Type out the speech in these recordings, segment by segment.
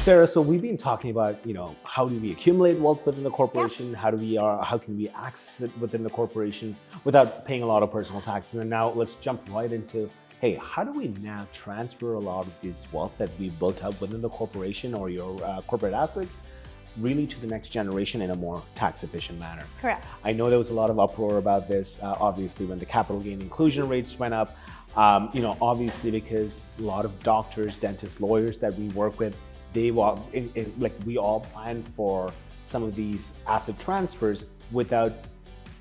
Sarah, so we've been talking about, how do we accumulate wealth within the corporation? How can we access it within the corporation without paying a lot of personal taxes? And now let's jump right into, hey, how do we now transfer a lot of this wealth that we built up within the corporation or your corporate assets really to the next generation in a more tax efficient manner? Correct. I know there was a lot of uproar about this, obviously, when the capital gain inclusion rates went up, obviously because a lot of doctors, dentists, lawyers that we work with, we all plan for some of these asset transfers without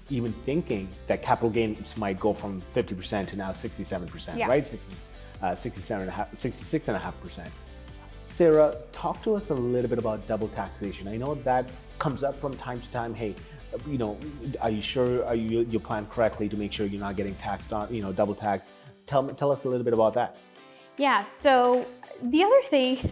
even thinking that capital gains might go from 50% to now 67%, right? 66.5%. Sarah, talk to us a little bit about double taxation. I know that comes up from time to time. Hey, are you sure you plan correctly to make sure you're not getting taxed on, double taxed? Tell us a little bit about that. Yeah, so the other thing,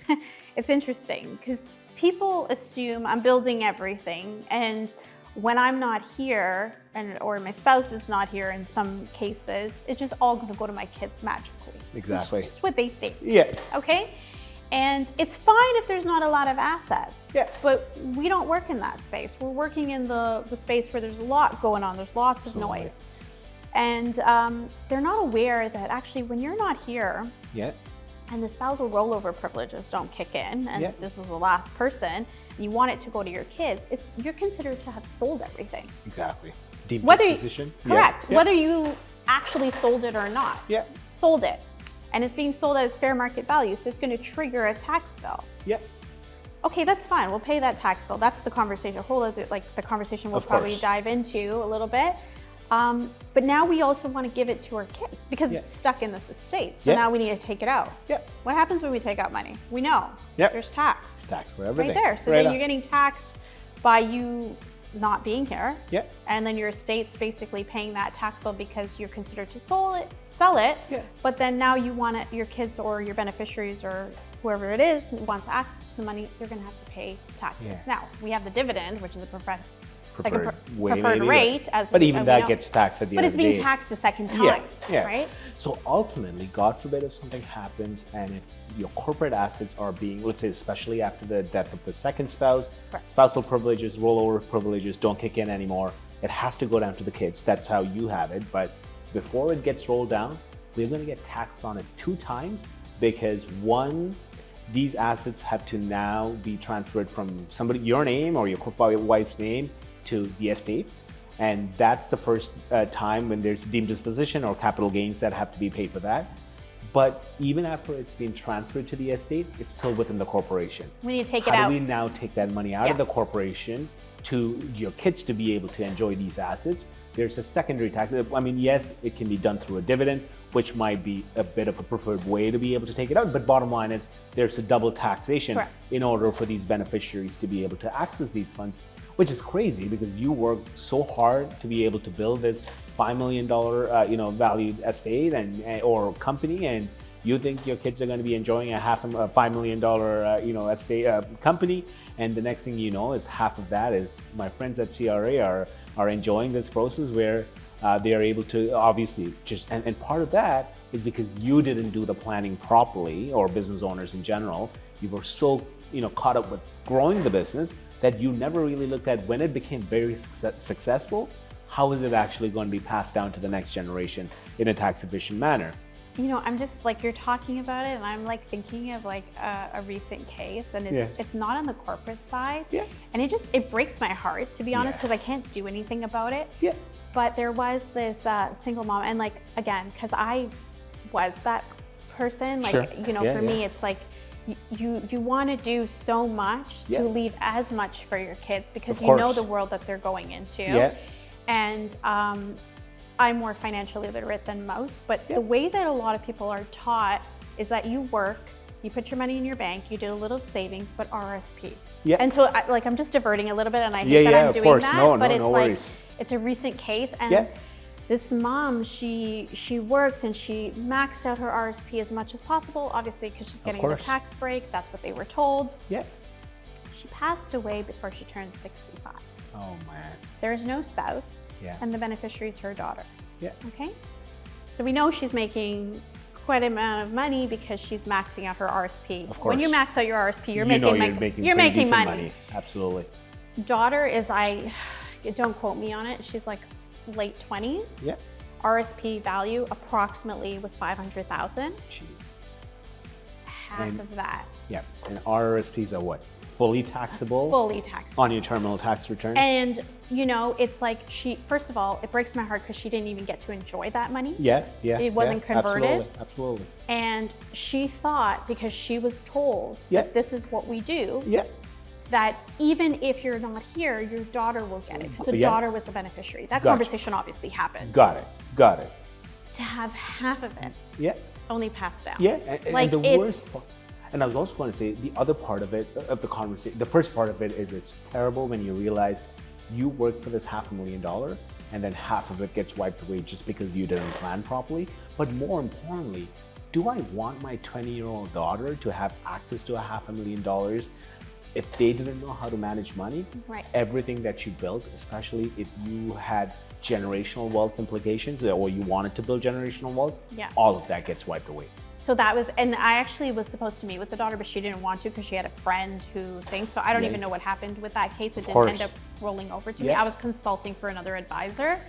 it's interesting because people assume I'm building everything, and when I'm not here or my spouse is not here in some cases, it's just all going to go to my kids magically. Exactly. It's just what they think. Yeah. Okay? And it's fine if there's not a lot of assets. Yeah. But we don't work in that space. We're working in the space where there's a lot going on. There's lots of noise. And they're not aware that actually when you're not here, and the spousal rollover privileges don't kick in, and this is the last person, and you want it to go to your kids, you're considered to have sold everything. Exactly. Deep disposition. Correct. Whether you actually sold it or not. Sold it. And it's being sold at its fair market value, so it's going to trigger a tax bill. Okay, that's fine. We'll pay that tax bill. That's the conversation. The conversation we'll probably dive into a little bit. But now we also want to give it to our kids because it's stuck in this estate. So now we need to take it out. What happens when we take out money? We know there's tax. It's tax for everything. Right there. So then you're getting taxed by you not being here. And then your estate's basically paying that tax bill because you're considered to sell it. But then now you want it, your kids or your beneficiaries or whoever it is wants access to the money, they're going to have to pay taxes. Now, we have the dividend, which is a preferred rate. But even that gets taxed at the end of the day. But it's being taxed a second time, right? So ultimately, God forbid if something happens and if your corporate assets are being, let's say, especially after the death of the second spouse, spousal privileges, rollover privileges don't kick in anymore. It has to go down to the kids. That's how you have it. But before it gets rolled down, we're going to get taxed on it 2 times because one, these assets have to now be transferred from your name or your wife's name to the estate, and that's the first time when there's deemed disposition or capital gains that have to be paid for that. But even after it's been transferred to the estate, it's still within the corporation. We need to take it out. How do we now take that money out of the corporation to your kids to be able to enjoy these assets? There's a secondary tax. I mean, yes, it can be done through a dividend, which might be a bit of a preferred way to be able to take it out. But bottom line is there's a double taxation in order for these beneficiaries to be able to access these funds, which is crazy because you worked so hard to be able to build this $5 million, valued estate or company, and you think your kids are going to be enjoying a $5 million, estate company, and the next thing you know is half of that is my friends at CRA are enjoying this process where they are able to obviously and part of that is because you didn't do the planning properly, or business owners in general. You were so caught up with growing the business that you never really looked at when it became very successful, how is it actually going to be passed down to the next generation in a tax efficient manner? I'm just you're talking about it and I'm thinking of a recent case, and it's not on the corporate side. And it breaks my heart, to be honest, because I can't do anything about it. But there was this single mom, and again, because I was that person, for me, it's you want to do so much to leave as much for your kids because you know the world that they're going into. And I'm more financially literate than most, but the way that a lot of people are taught is that you work, you put your money in your bank, you do a little savings, but RSP. And so I'm just diverting a little bit, and I hate that I'm doing that, but it's it's a recent case, and this mom, she worked and she maxed out her RSP as much as possible, obviously because she's getting the tax break. That's what they were told. She passed away before she turned 65. Oh man. There's no spouse, and the beneficiary is her daughter. Okay? So we know she's making quite an amount of money because she's maxing out her RSP. Of course. When you max out your RSP, you're making making money. Absolutely. Daughter is, don't quote me on it, she's like late 20s. Yeah. RSP value approximately was 500,000. Jeez. Half of that. Yeah, and RSPs are what? Fully taxable? Fully taxable. On your terminal tax return? And you know, it's like first of all, it breaks my heart because she didn't even get to enjoy that money. Yeah. It wasn't converted. Absolutely. And she thought, because she was told that this is what we do, that even if you're not here, your daughter will get it because the daughter was the beneficiary. That conversation obviously happened. Got it. To have half of it only passed down. Yeah, and the worst part, and I was also going to say the other part of it, of the conversation, the first part of it is it's terrible when you realize you worked for this $500,000 and then half of it gets wiped away just because you didn't plan properly. But more importantly, do I want my 20-year-old daughter to have access to $500,000 if they didn't know how to manage money? Right. Everything that you built, especially if you had generational wealth implications or you wanted to build generational wealth, all of that gets wiped away. So that was, and I actually was supposed to meet with the daughter, but she didn't want to because she had a friend who thinks, so I don't even know what happened with that case. It didn't end up rolling over to me. I was consulting for another advisor.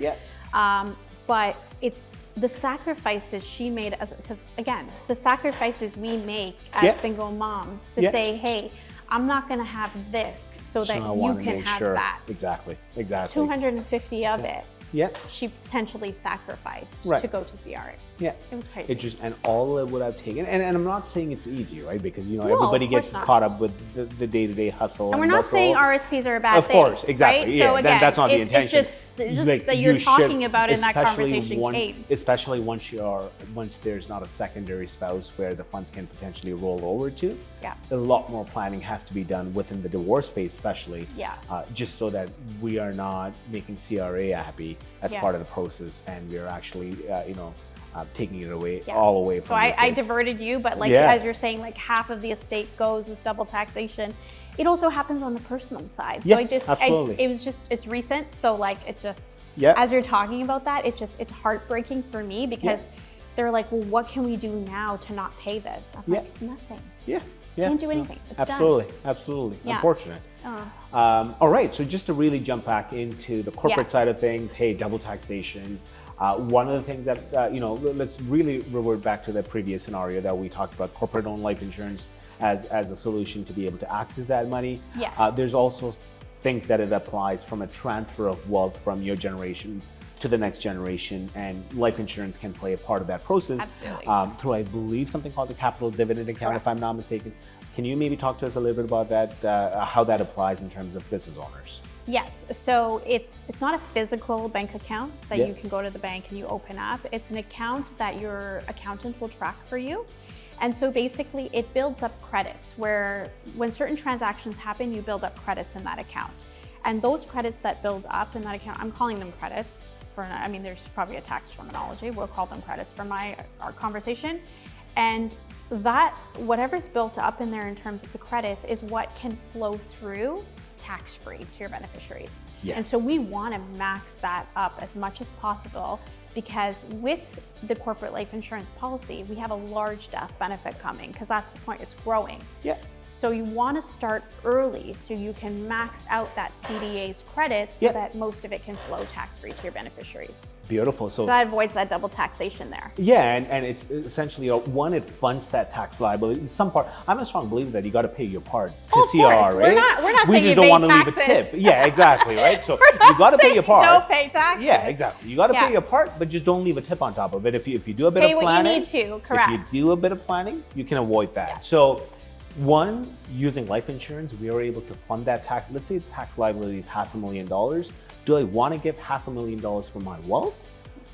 But it's the sacrifices she made, because again, the sacrifices we make as single moms to say, hey, I'm not gonna have this so that you can have that. Exactly. 250 of it. Yeah. She potentially sacrificed to go to CRA. Yeah. It was crazy. It just, and all it would have taken, and I'm not saying it's easy, right? Because, you know, everybody gets caught up with the day-to-day hustle. And we're not saying RSPs are a bad thing. Of course, exactly. Right? Yeah, so again, that's not the intention. It's just like that you're talking about in that conversation came. Especially once there's not a secondary spouse where the funds can potentially roll over to. Yeah. A lot more planning has to be done within the divorce space, especially. Yeah. Just so that we are not making CRA happy as part of the process, and we're actually, taking it away, all away from. So I diverted you, but like as you're saying, like half of the estate goes as double taxation. It also happens on the personal side. So it's recent. So like it just, as you're talking about that, it's heartbreaking for me because they're like, well, what can we do now to not pay this? I'm like, nothing. Can't do anything. It's absolutely. Yeah. Unfortunate. All right, so just to really jump back into the corporate side of things, hey, double taxation. One of the things that, let's really revert back to the previous scenario that we talked about, corporate-owned life insurance as a solution to be able to access that money. Yes. There's also things that it applies from a transfer of wealth from your generation to the next generation, and life insurance can play a part of that process. Absolutely. Through, I believe, something called the capital dividend account, if I'm not mistaken. Can you maybe talk to us a little bit about that, how that applies in terms of business owners? Yes, so it's not a physical bank account that you can go to the bank and you open up. It's an account that your accountant will track for you. And so basically it builds up credits where when certain transactions happen, you build up credits in that account. And those credits that build up in that account, I'm calling them credits. There's probably a tax terminology. We'll call them credits for our conversation. And that, whatever's built up in there in terms of the credits is what can flow through tax-free to your beneficiaries. And so we want to max that up as much as possible because with the corporate life insurance policy, we have a large death benefit coming because that's the point, it's growing. So you want to start early so you can max out that CDA's credits so that most of it can flow tax-free to your beneficiaries. Beautiful. So that avoids that double taxation there. Yeah, and it's essentially, one, it funds that tax liability. In some part, I'm a strong believer that you got to pay your part to CRA. We're not we saying just don't want to leave a tip. Yeah, exactly, right? So you got to pay your part. Don't pay taxes. Yeah, exactly. You got to pay your part, but just don't leave a tip on top of it. If you do a bit of planning, pay what you need to. Correct. If you do a bit of planning, you can avoid that. So, one, using life insurance, we are able to fund that tax. Let's say the tax liability is $500,000. Do I want to give $500,000 for my wealth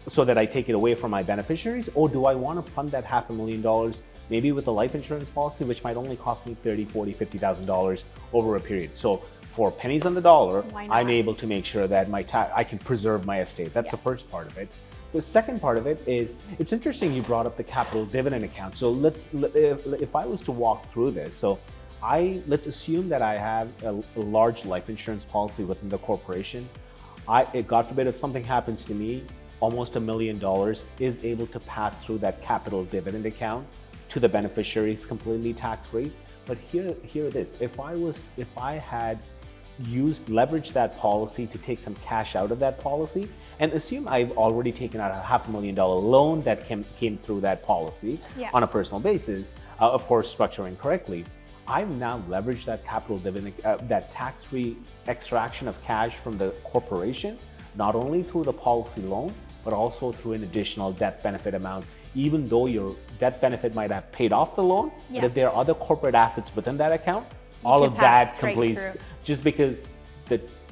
so that I take it away from my beneficiaries, or do I want to fund that $500,000 maybe with a life insurance policy, which might only cost me $30,000, $40,000, $50,000 over a period? So for pennies on the dollar, I'm able to make sure that I can preserve my estate. That's the first part of it. The second part of it is, it's interesting you brought up the capital dividend account. So if I was to walk through this, so let's assume that I have a large life insurance policy within the corporation. God forbid if something happens to me, almost $1 million is able to pass through that capital dividend account to the beneficiaries completely tax-free. But here it is. If I had leveraged that policy to take some cash out of that policy, and assume I've already taken out a $500,000 loan that came through that policy on a personal basis, of course structuring correctly, I've now leveraged that capital dividend, that tax-free extraction of cash from the corporation, not only through the policy loan, but also through an additional death benefit amount. Even though your death benefit might have paid off the loan, but if there are other corporate assets within that account, all of that completes, just because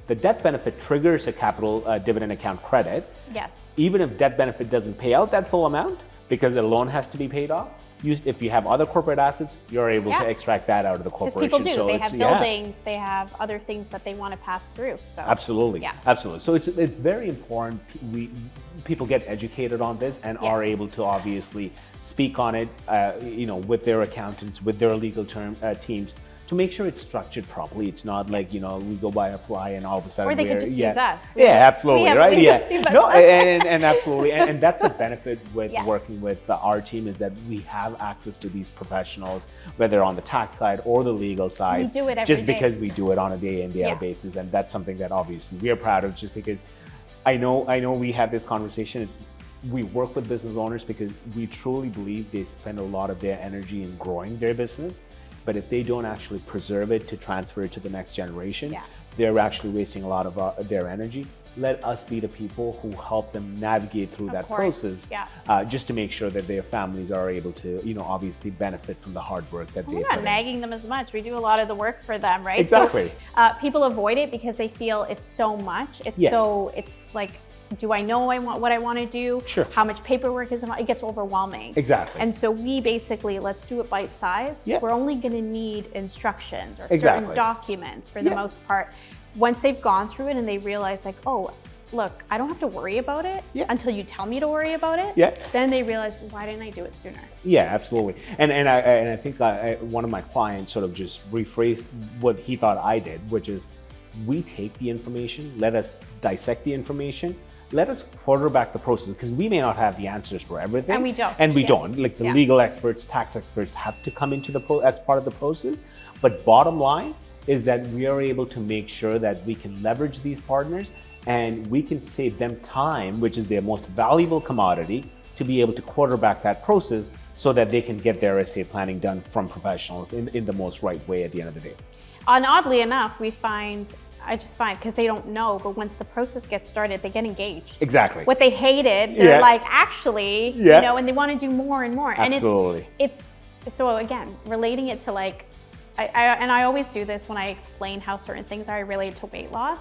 the death benefit triggers a capital dividend account credit. Yes. Even if death benefit doesn't pay out that full amount because the loan has to be paid off, if you have other corporate assets, you're able to extract that out of the corporation. Because people do. They have buildings, they have other things that they want to pass through. So. Absolutely. Yeah. Absolutely. So it's very important people get educated on this and are able to obviously speak on it, with their accountants, with their legal teams, to make sure it's structured properly. It's not like, we go by a fly and all of a sudden or they could just use us. Absolutely, right? No, and absolutely. And that's a benefit with working with our team, is that we have access to these professionals, whether on the tax side or the legal side. We do it every day. Because we do it on a day in, day out basis. And that's something that obviously we are proud of, just because I know we have this conversation. We work with business owners because we truly believe they spend a lot of their energy in growing their business. But if they don't actually preserve it to transfer it to the next generation, they're actually wasting a lot of their energy. Let us be the people who help them navigate through that process, just to make sure that their families are able to, obviously benefit from the hard work that they put in. We're not nagging them as much. We do a lot of the work for them, right? Exactly. So, people avoid it because they feel it's so much. It's like, do I know what I want to do? Sure. How much paperwork is involved? It gets overwhelming. Exactly. And so we basically, let's do it bite-sized. We're only going to need instructions or certain documents for the most part. Once they've gone through it and they realize like, oh, look, I don't have to worry about it until you tell me to worry about it. Then they realize, why didn't I do it sooner? Yeah, absolutely. And I think one of my clients sort of just rephrased what he thought I did, which is, we take the information, let us dissect the information, let us quarterback the process, because we may not have the answers for everything. And we don't. And we don't. Like the legal experts, tax experts have to come into as part of the process. But bottom line is that we are able to make sure that we can leverage these partners and we can save them time, which is their most valuable commodity, to be able to quarterback that process so that they can get their estate planning done from professionals in the most right way at the end of the day. And oddly enough, I just find, because they don't know, but once the process gets started, they get engaged. Exactly. What they hated, they're like, actually, and they want to do more and more. Absolutely. And it's so again, relating it to like, I always do this when I explain how certain things are related to weight loss.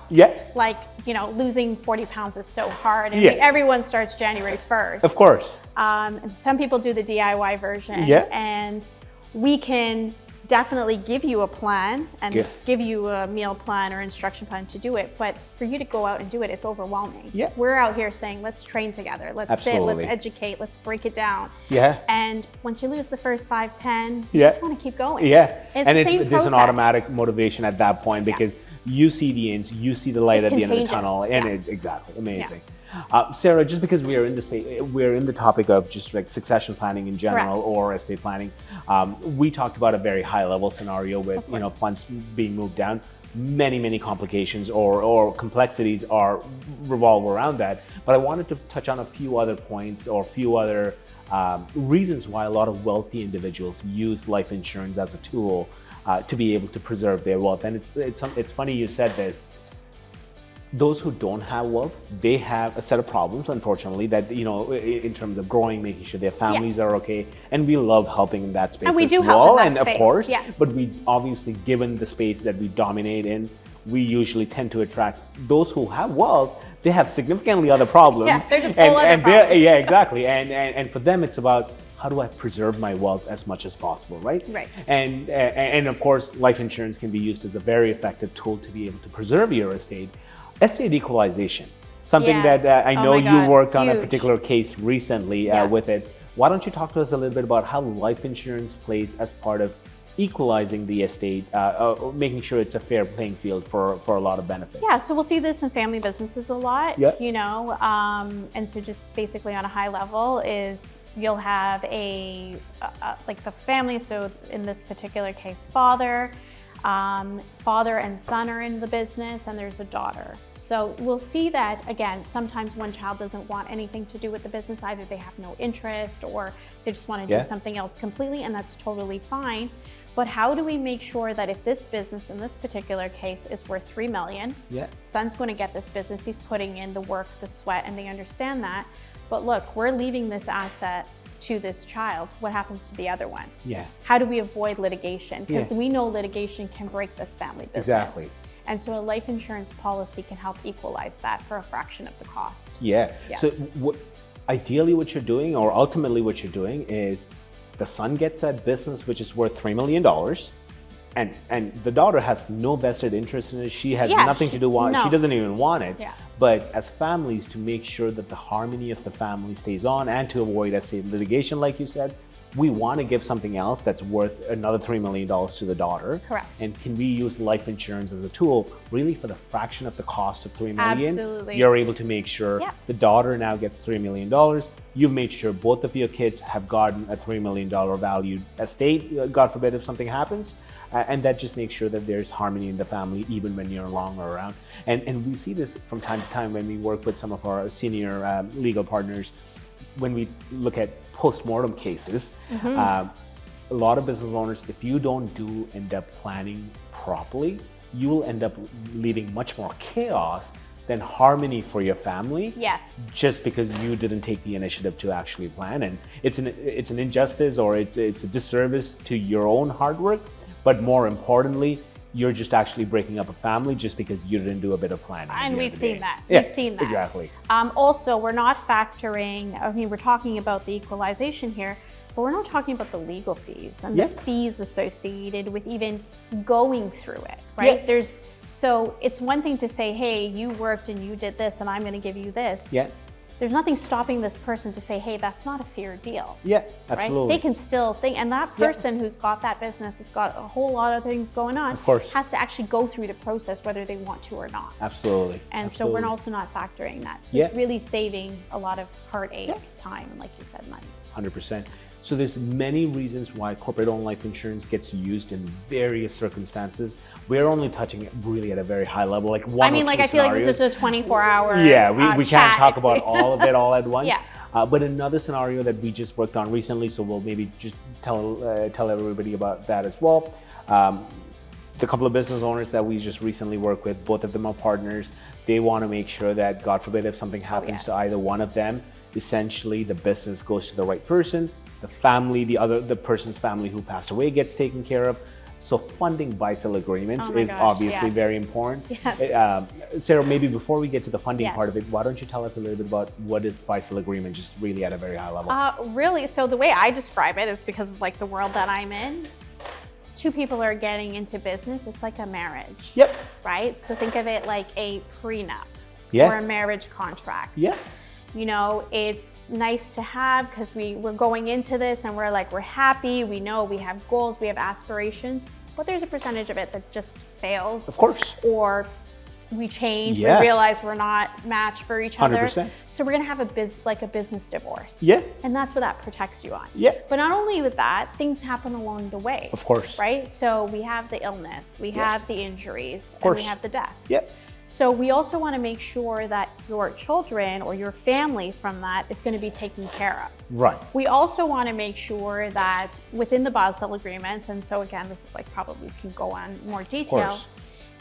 Like, losing 40 pounds is so hard, and everyone starts January 1st. Of course. And some people do the DIY version. And we can definitely give you a plan and give you a meal plan or instruction plan to do it. But for you to go out and do it, it's overwhelming. We're out here saying, let's train together. Let's sit, let's educate, let's break it down. And once you lose the first 5, 10, you just want to keep going. There's an automatic motivation at that point because you see the ends, you see the light at the end of the tunnel, and it's exactly amazing. Sarah, just because we are in the topic of just like succession planning in general or estate planning, we talked about a very high level scenario with funds being moved down. Many complications or complexities revolve around that. But I wanted to touch on a few other points or a few other reasons why a lot of wealthy individuals use life insurance as a tool to be able to preserve their wealth. And it's funny you said this. Those who don't have wealth, they have a set of problems, unfortunately, that, in terms of growing, making sure their families are okay. And we love helping in that space and we as do well. Help in that space. Of course, but we obviously, given the space that we dominate in, we usually tend to attract those who have wealth. They have significantly other problems. Yes, they're just full other problems. Yeah, exactly. And for them, it's about, how do I preserve my wealth as much as possible, right? Right. And of course, life insurance can be used as a very effective tool to be able to preserve your estate. Estate equalization, something that I know you worked on a particular case recently with it. Why don't you talk to us a little bit about how life insurance plays as part of equalizing the estate, making sure it's a fair playing field for a lot of benefits. Yeah, so we'll see this in family businesses a lot, Yep. you know, and so just basically on a high level is you'll have like the family, so in this particular case, father and son are in the business, and there's a daughter. So we'll see that, again, sometimes one child doesn't want anything to do with the business. Either they have no interest or they just want to do something else completely, and that's totally fine. But how do we make sure that if this business in this particular case is worth $3 million, son's going to get this business, he's putting in the work, the sweat, and they understand that. But look, we're leaving this asset to this child. What happens to the other one? Yeah. How do we avoid litigation? Because we know litigation can break this family business. Exactly. And so a life insurance policy can help equalize that for a fraction of the cost. Yeah. Yes. So ideally what you're doing, or ultimately what you're doing, is the son gets that business which is worth $3 million, and the daughter has no vested interest in it. She has nothing to do with it. She doesn't even want it. Yeah. But as families, to make sure that the harmony of the family stays on and to avoid estate litigation, like you said, we want to give something else that's worth another $3 million to the daughter. Correct. And can we use life insurance as a tool, really for the fraction of the cost of $3 million? Absolutely. You're able to make sure the daughter now gets $3 million. You've made sure both of your kids have gotten a $3 million valued estate, God forbid if something happens. And that just makes sure that there's harmony in the family, even when you're no longer around. And we see this from time to time when we work with some of our senior legal partners. When we look at post-mortem cases, a lot of business owners, if you don't do in-depth planning properly, you will end up leaving much more chaos than harmony for your family. Yes. Just because you didn't take the initiative to actually plan, and it's an injustice, or it's a disservice to your own hard work. But more importantly, you're just actually breaking up a family just because you didn't do a bit of planning. And we've seen that. Yeah, we've seen that. Exactly. Also, we're not factoring, I mean, we're talking about the equalization here, but we're not talking about the legal fees and the fees associated with even going through it, right? Yeah. So it's one thing to say, hey, you worked and you did this and I'm going to give you this. Yeah. There's nothing stopping this person to say, hey, that's not a fair deal. Yeah, absolutely. Right? They can still think, and that person who's got that business has got a whole lot of things going on, of course, has to actually go through the process whether they want to or not. Absolutely. And so we're also not factoring that. So it's really saving a lot of heartache, time, and like you said, money. 100%. So there's many reasons why corporate-owned life insurance gets used in various circumstances. We're only touching it really at a very high level, like one or two I feel like this is a 24-hour we can't talk about all of it all at once. Yeah. But another scenario that we just worked on recently, so we'll maybe just tell everybody about that as well. The couple of business owners that we just recently worked with, both of them are partners. They want to make sure that, God forbid, if something happens to either one of them, essentially the business goes to the right person. The family, the person's family who passed away gets taken care of. So funding buy-sell agreements is obviously very important. Yes. Sarah, maybe before we get to the funding part of it, why don't you tell us a little bit about what is buy-sell agreement, just really at a very high level? Really, so the way I describe it is because of like the world that I'm in. Two people are getting into business. It's like a marriage. Yep. Right? So think of it like a prenup or a marriage contract. Yeah. You know, it's nice to have because we're going into this and we're happy, we know we have goals, we have aspirations, but there's a percentage of it that just fails. Of course. Or we change, we realize we're not matched for each other. 100%. So we're gonna have a business divorce. Yeah. And that's what that protects you on. Yeah. But not only with that, things happen along the way. Of course. Right? So we have the illness, we have the injuries, and we have the death. Yep. So we also want to make sure that your children or your family from that is going to be taken care of. Right. We also want to make sure that within the buy-sell agreements, and so again, this is like probably can go on more detail,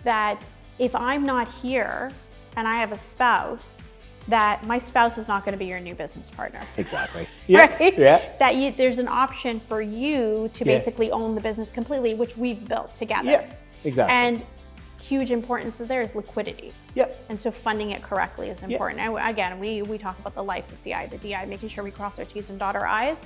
that if I'm not here and I have a spouse, that my spouse is not going to be your new business partner. Exactly. Yeah. Right? Yeah. That there's an option for you to basically own the business completely, which we've built together. Yeah. Exactly. And huge importance there is liquidity. Yep. And so funding it correctly is important. And again, we talk about the life, the CI, the DI, making sure we cross our T's and dot our I's.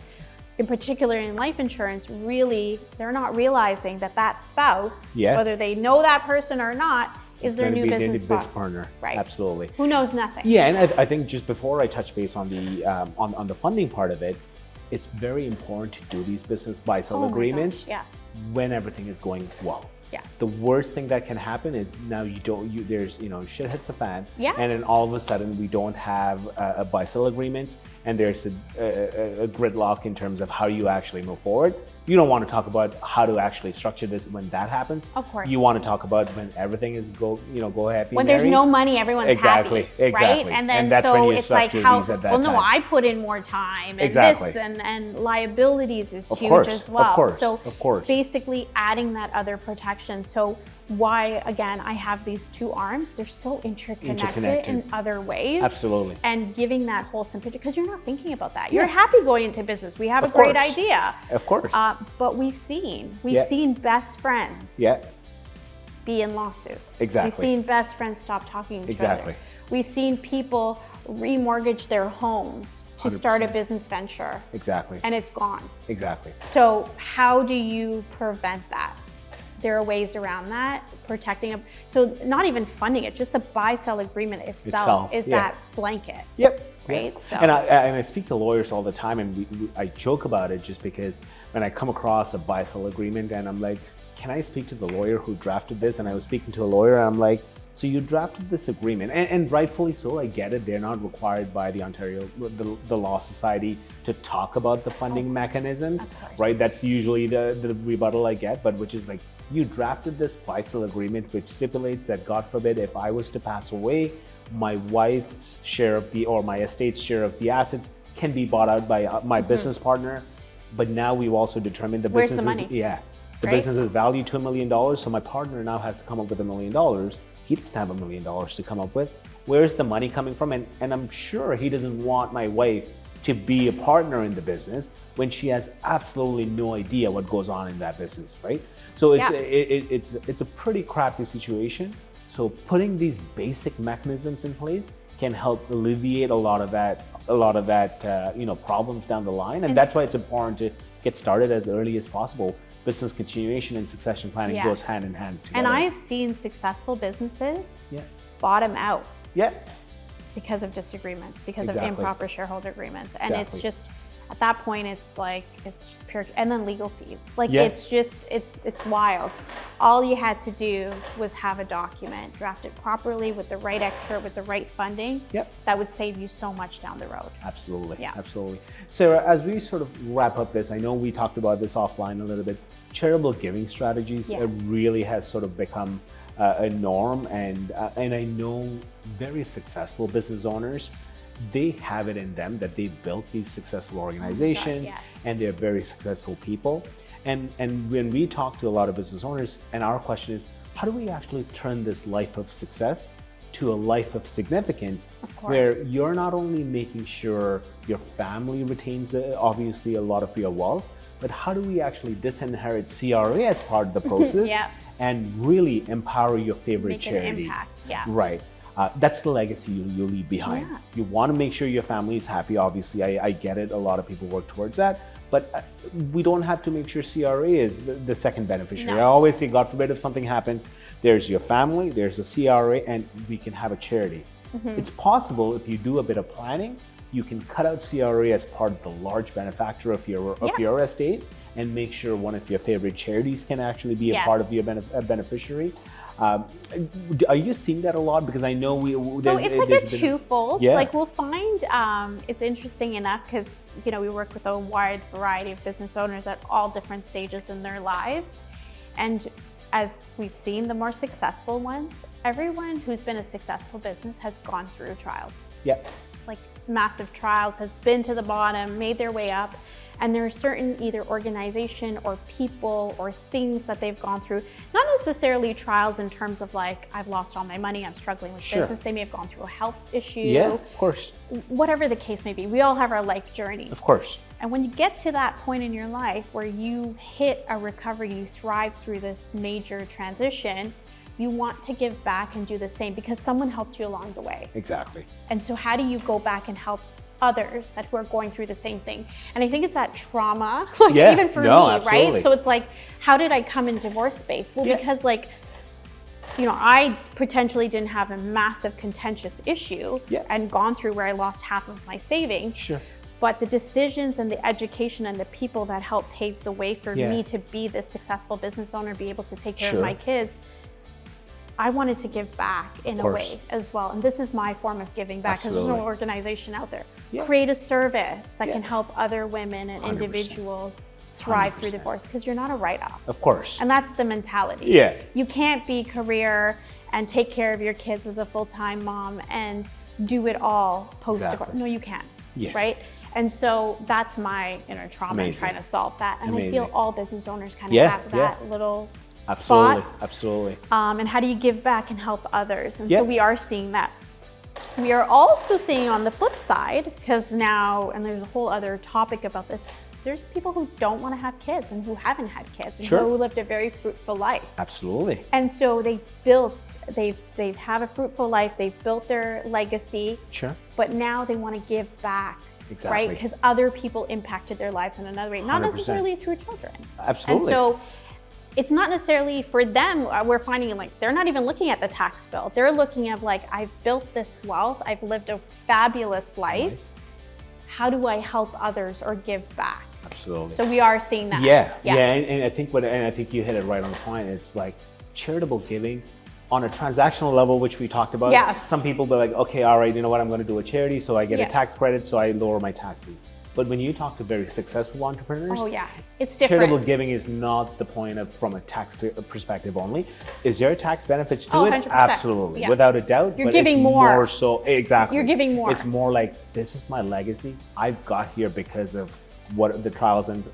In particular in life insurance, really, they're not realizing that that spouse, whether they know that person or not, is their new business partner. Right. Absolutely. Who knows nothing. Yeah, and I think just before I touch base on the on the funding part of it, it's very important to do these business buy-sell agreements. when everything is going well. Yeah. The worst thing that can happen is now there's, shit hits the fan. Yeah. And then all of a sudden we don't have a buy-sell agreement, and there's a gridlock in terms of how you actually move forward. You don't want to talk about how to actually structure this when that happens. Of course. You want to talk about when everything is go happy. When there's no money, everyone's exactly, happy, exactly. right? And then and that's so when you it's like structure how these at that well, time. no, I put in more time, and Exactly. this and liabilities is Of huge course, as well. of course, so of course. basically adding that other protection. So why again I have these two arms? They're so interconnected in other ways. Absolutely. And giving that wholesome picture, because you're not thinking about that. You're happy going into business. We have a great idea. Of course. But we've seen best friends be in lawsuits. Exactly. We've seen best friends stop talking to each other. We've seen people remortgage their homes to 100%. Start a business venture. Exactly. And it's gone. Exactly. So how do you prevent that? There are ways around that, protecting them. So not even funding it, just the buy-sell agreement itself is that blanket. Yep. Right. Yeah. So. And I speak to lawyers all the time, and I joke about it just because when I come across a buy-sell agreement and I'm like, can I speak to the lawyer who drafted this? And I was speaking to a lawyer and I'm like, so you drafted this agreement, and rightfully so, I get it. They're not required by the Ontario, the Law Society to talk about the funding mechanisms, right? That's usually the rebuttal I get, but which is like, you drafted this buy-sell agreement, which stipulates that, God forbid, if I was to pass away, my wife's share of or my estate's share of the assets can be bought out by my business partner. But now we've also determined the business business is valued to $1 million. So my partner now has to come up with $1 million. He doesn't have $1 million to come up with. Where's the money coming from? And I'm sure he doesn't want my wife to be a partner in the business when she has absolutely no idea what goes on in that business, right? So it's a pretty crappy situation. So putting these basic mechanisms in place can help alleviate a lot of that problems down the line, and that's why it's important to get started as early as possible. Business continuation and succession planning goes hand in hand together. And I've seen successible businesses bottom out because of disagreements, because of improper shareholder agreements, and it's just at that point it's just pure, and then legal fees. It's wild. All you had to do was have a document, draft it properly with the right expert, with the right funding. That would save you so much down the road. Absolutely. Absolutely. Sarah, as we sort of wrap up this, I know we talked about this offline a little bit. Charitable giving strategies really has sort of become a norm, and I know very successful business owners, they have it in them that they built these successful organizations, and they're very successful people. And when we talk to a lot of business owners, and our question is, how do we actually turn this life of success to a life of significance, where you're not only making sure your family retains obviously a lot of your wealth, but how do we actually disinherit CRA as part of the process and really empower your favorite charity? Make an impact, Right. That's the legacy you leave behind. You want to make sure your family is happy. Obviously, I get it. A lot of people work towards that. But we don't have to make sure CRA is the second beneficiary. I always say, God forbid, if something happens, there's your family, there's a CRA, and we can have a charity. It's possible if you do a bit of planning, you can cut out CRA as part of the large benefactor of your estate, and make sure one of your favorite charities can actually be a part of your beneficiary. Are you seeing that a lot? Because I know it's like a twofold. Like we'll find it's interesting enough because we work with a wide variety of business owners at all different stages in their lives, and as we've seen, the more successful ones, everyone who's been a successful business has gone through trials. Like massive trials, has been to the bottom, made their way up. And there are certain either organization or people or things that they've gone through, not necessarily trials in terms of like, I've lost all my money, I'm struggling with business. They may have gone through a health issue. Of course. Whatever the case may be, we all have our life journey. Of course. And when you get to that point in your life where you hit a recovery, you thrive through this major transition, you want to give back and do the same because someone helped you along the way. Exactly. And so how do you go back and help others who are going through the same thing? And I think it's that trauma, even for me, absolutely. right? So it's like, how did I come in divorce space? Well, because I potentially didn't have a massive contentious issue and gone through where I lost half of my savings. but the decisions and the education and the people that helped pave the way for me to be this successful business owner, be able to take care of my kids, I wanted to give back in a way as well. And this is my form of giving back, because there's no organization out there. Create a service that can help other women and 100%. Individuals thrive 100%. Through divorce, because you're not a write-off. Of course. And that's the mentality. You can't be career and take care of your kids as a full-time mom and do it all post-divorce. No, you can't, right? And so that's my inner trauma and trying to solve that. And I feel all business owners kind of have that little spot. Absolutely. And how do you give back and help others? And so we are seeing that. We are also seeing on the flip side, because now, and there's a whole other topic about this, there's people who don't want to have kids and who haven't had kids and who lived a very fruitful life. Absolutely. And so they've have a fruitful life, they've built their legacy, but now they want to give back. Right? Because other people impacted their lives in another way, not 100%. Necessarily through children. Absolutely. And so it's not necessarily for them, we're finding like they're not even looking at the tax bill. They're looking at like, I've built this wealth, I've lived a fabulous life. How do I help others or give back? Absolutely. So we are seeing that. And I think you hit it right on the point. It's like charitable giving on a transactional level, which we talked about. Some people be like, okay, all right, you know what, I'm going to do a charity, so I get a tax credit, so I lower my taxes. But when you talk to very successful entrepreneurs, it's different. Charitable giving is not the point of from a tax perspective only. Is there tax benefits to it? 100%. Absolutely, without a doubt. You're giving more. More so, exactly. You're giving more. It's more like, this is my legacy. I've got here because of what the trials and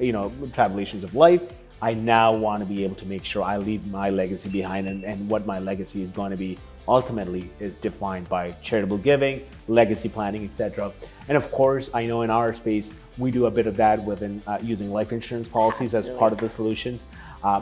tribulations of life. I now want to be able to make sure I leave my legacy behind, and what my legacy is going to be ultimately is defined by charitable giving, legacy planning, etc. And of course, I know in our space, we do a bit of that within using life insurance policies as part of the solutions.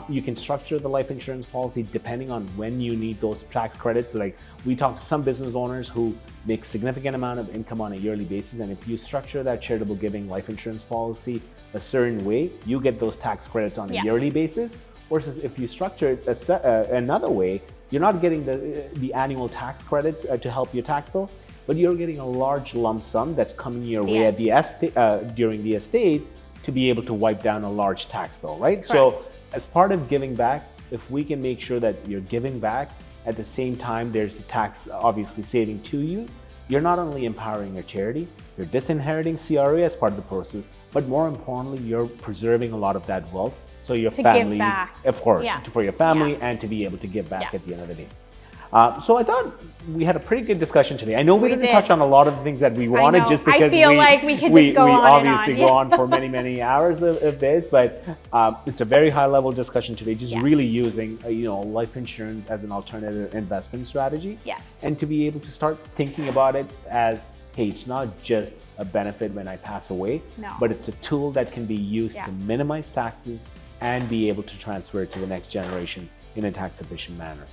You can structure the life insurance policy depending on when you need those tax credits. Like, we talk to some business owners who make significant amount of income on a yearly basis, and if you structure that charitable giving life insurance policy a certain way, you get those tax credits on a yearly basis. Versus if you structure it another way, you're not getting the annual tax credits to help your tax bill, but you're getting a large lump sum that's coming your way at the during the estate to be able to wipe down a large tax bill, right? Correct. So as part of giving back, if we can make sure that you're giving back, at the same time there's the tax obviously saving to you, you're not only empowering your charity, you're disinheriting CRA as part of the process, but more importantly, you're preserving a lot of that wealth. So your family, of course, for your family and to be able to give back at the end of the day. So I thought we had a pretty good discussion today. I know we didn't touch on a lot of the things that we wanted, just because I feel like we could just go on obviously go on for many, many hours of this, but it's a very high level discussion today, just really using life insurance as an alternative investment strategy. And to be able to start thinking about it as, hey, it's not just a benefit when I pass away, but it's a tool that can be used to minimize taxes and be able to transfer it to the next generation in a tax efficient manner.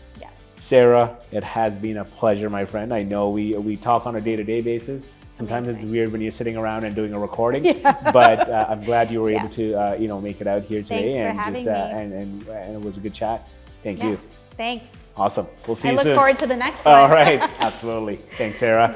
Sarah, it has been a pleasure, my friend. I know we talk on a day-to-day basis. Sometimes it's weird when you're sitting around and doing a recording, but I'm glad you were able to make it out here today. Thanks for having me. And it was a good chat. Thank you. Thanks. Awesome. We'll see you soon. I look forward to the next one. All right. Absolutely. Thanks, Sarah.